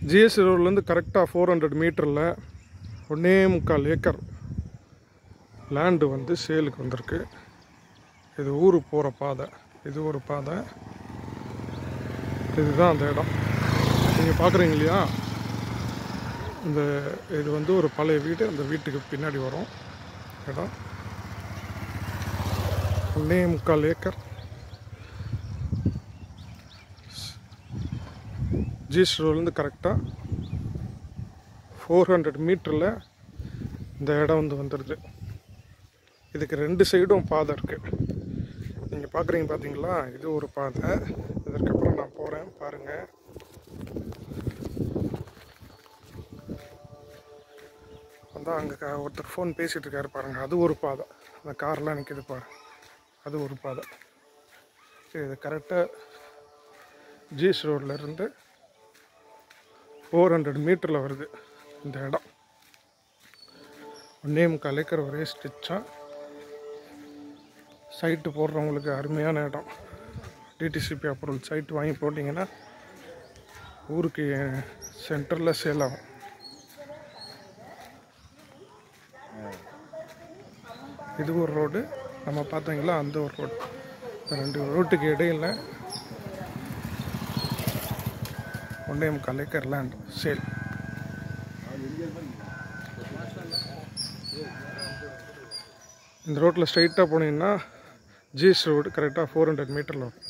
GST ரோட்லேருந்து கரெக்டாக 400 மீட்டரில் 1.25 ஏக்கர் லேண்டு வந்து சேலுக்கு வந்திருக்கு. இது ஊருக்கு போகிற பாதை, இது ஒரு பாதை, இதுதான் அந்த இடம் நீங்கள் பார்க்குறீங்க இல்லையா. இது வந்து ஒரு பழைய வீடு, அந்த வீட்டுக்கு பின்னாடி வரும் இடம். 1.25 ஏக்கர் ஜிஎஸ்டி ரோட்லேருந்து கரெக்டாக 400 மீட்டரில் இந்த இடம் வந்து வந்துடுது. இதுக்கு 2 சைடும் பாதை இருக்குது. நீங்கள் பார்க்குறீங்க பார்த்தீங்களா, இது ஒரு பாதை. இதற்கப்புறம் நான் போகிறேன் பாருங்கள். அதான் அங்கே ஒருத்தர் ஃபோன் பேசிகிட்டு இருக்காரு பாருங்கள், அது ஒரு பாதை. அந்த கார்லாம் நிற்கிது பாருங்க, அது ஒரு பாதை. இது கரெக்டாக ஜிஎஸ் ரோட்லேருந்து 400 மீட்டரில் வருது இந்த இடம். 1.25 ஏக்கர் ஒரே ஸ்டிச்சாக சைட்டு போடுறவங்களுக்கு அருமையான இடம். டிடிசிபி அப்ரூவல் சைட்டு வாங்கி போட்டிங்கன்னா ஊருக்கு சென்டரில் சேல் ஆகும். இது ஒரு ரோடு, நம்ம பார்த்தீங்களா அந்த ஒரு ரோடு. இந்த 2 ரோட்டுக்கு இடையில் 1.25 ஏக்கர் லேண்ட் சேல். இந்த ரோட்டில் ஸ்ட்ரைட்டாக போனீங்கன்னா ஜிஎஸ் ரோடு கரெக்டாக 400 மீட்டரில் வரும்.